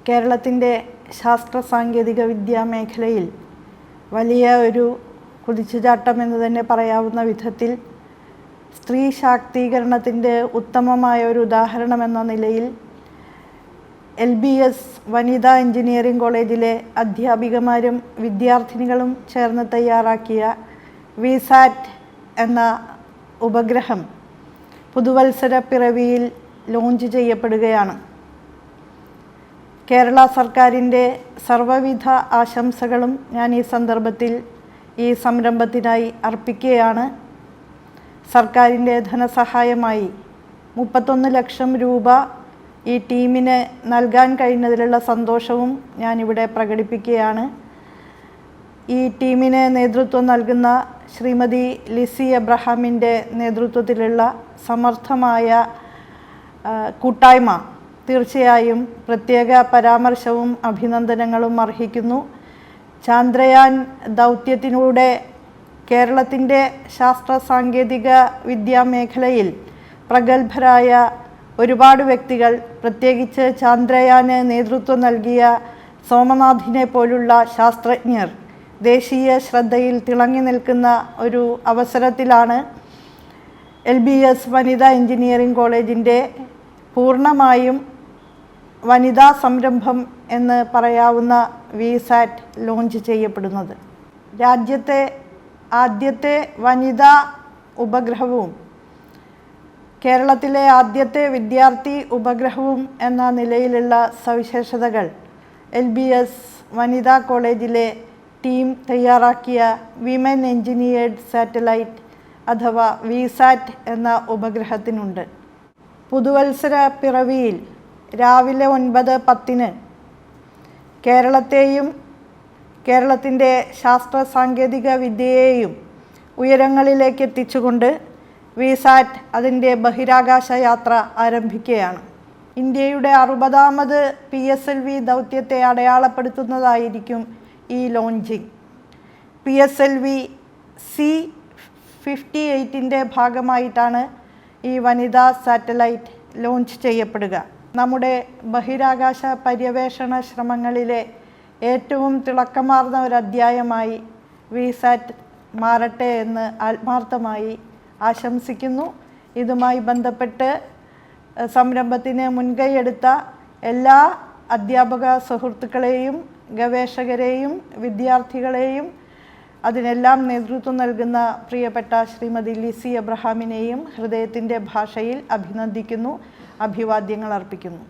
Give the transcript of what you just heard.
കേരളത്തിൻ്റെ ശാസ്ത്ര സാങ്കേതിക വിദ്യാ മേഖലയിൽ വലിയ ഒരു കുതിച്ചുചാട്ടം എന്ന് തന്നെ പറയാവുന്ന വിധത്തിൽ സ്ത്രീ ശാക്തീകരണത്തിൻ്റെ ഉത്തമമായ ഒരു ഉദാഹരണം എന്ന നിലയിൽ LBS വനിതാ എഞ്ചിനീയറിംഗ് കോളേജിലെ അധ്യാപികമാരും വിദ്യാർത്ഥിനികളും ചേർന്ന് തയ്യാറാക്കിയ VSAT എന്ന ഉപഗ്രഹം പുതുവത്സര പിറവിയിൽ ലോഞ്ച് ചെയ്യപ്പെടുകയാണ്. കേരള സർക്കാരിൻ്റെ സർവ്വവിധ ആശംസകളും ഞാൻ ഈ സന്ദർഭത്തിൽ ഈ സംരംഭത്തിനായി അർപ്പിക്കുകയാണ്. സർക്കാരിൻ്റെ ധനസഹായമായി 31 ലക്ഷം രൂപ ഈ ടീമിന് നൽകാൻ കഴിഞ്ഞതിലുള്ള സന്തോഷവും ഞാനിവിടെ പ്രകടിപ്പിക്കുകയാണ്. ഈ ടീമിന് നേതൃത്വം നൽകുന്ന ശ്രീമതി ലിസി എബ്രഹാമിൻ്റെ നേതൃത്വത്തിലുള്ള സമർത്ഥമായ കൂട്ടായ്മ തീർച്ചയായും പ്രത്യേക പരാമർശവും അഭിനന്ദനങ്ങളും അർഹിക്കുന്നു. ചാന്ദ്രയാൻ ദൗത്യത്തിലൂടെ കേരളത്തിൻ്റെ ശാസ്ത്ര സാങ്കേതിക വിദ്യാ മേഖലയിൽ പ്രഗത്ഭരായ ഒരുപാട് വ്യക്തികൾ, പ്രത്യേകിച്ച് ചാന്ദ്രയാന് നേതൃത്വം നൽകിയ സോമനാഥിനെ പോലുള്ള ശാസ്ത്രജ്ഞർ ദേശീയ ശ്രദ്ധയിൽ തിളങ്ങി നിൽക്കുന്ന ഒരു അവസരത്തിലാണ് LBS വനിതാ എഞ്ചിനീയറിംഗ് കോളേജിൻ്റെ പൂർണ്ണമായും വനിതാ സംരംഭം എന്ന് പറയാവുന്ന VSAT ലോഞ്ച് ചെയ്യപ്പെടുന്നത്. രാജ്യത്തെ ആദ്യത്തെ വനിതാ ഉപഗ്രഹവും കേരളത്തിലെ ആദ്യത്തെ വിദ്യാർത്ഥി ഉപഗ്രഹവും എന്ന നിലയിലുള്ള സവിശേഷതകൾ LBS വനിതാ കോളേജിലെ ടീം തയ്യാറാക്കിയ വിമൻ എഞ്ചിനീയർഡ് സാറ്റലൈറ്റ് അഥവാ VSAT എന്ന ഉപഗ്രഹത്തിനുണ്ട്. പുതുവത്സര പിറവിയിൽ രാവിലെ 9:10 കേരളത്തെയും കേരളത്തിൻ്റെ ശാസ്ത്ര സാങ്കേതിക വിദ്യയെയും ഉയരങ്ങളിലേക്ക് എത്തിച്ചുകൊണ്ട് VSAT അതിൻ്റെ ബഹിരാകാശ യാത്ര ആരംഭിക്കുകയാണ്. ഇന്ത്യയുടെ 60ാമത് PSLV ദൗത്യത്തെ അടയാളപ്പെടുത്തുന്നതായിരിക്കും ഈ ലോഞ്ചിങ്. PSLV C-58ൻ്റെ ഭാഗമായിട്ടാണ് ഈ വനിതാ സാറ്റലൈറ്റ് ലോഞ്ച് ചെയ്യപ്പെടുക. നമ്മുടെ ബഹിരാകാശ പര്യവേഷണ ശ്രമങ്ങളിലെ ഏറ്റവും തിളക്കമാർന്ന ഒരു അധ്യായമായി VSAT മാറട്ടെ എന്ന് ആത്മാർത്ഥമായി ആശംസിക്കുന്നു. ഇതുമായി ബന്ധപ്പെട്ട് സംരംഭത്തിന് മുൻകൈയെടുത്ത എല്ലാ അധ്യാപക സുഹൃത്തുക്കളെയും ഗവേഷകരെയും വിദ്യാർത്ഥികളെയും അതിനെല്ലാം നേതൃത്വം നൽകുന്ന പ്രിയപ്പെട്ട ശ്രീമതി ലിസി എബ്രഹാമിനെയും ഹൃദയത്തിൻ്റെ ഭാഷയിൽ അഭിനന്ദിക്കുന്നു, അഭിവാദ്യങ്ങൾ അർപ്പിക്കുന്നു.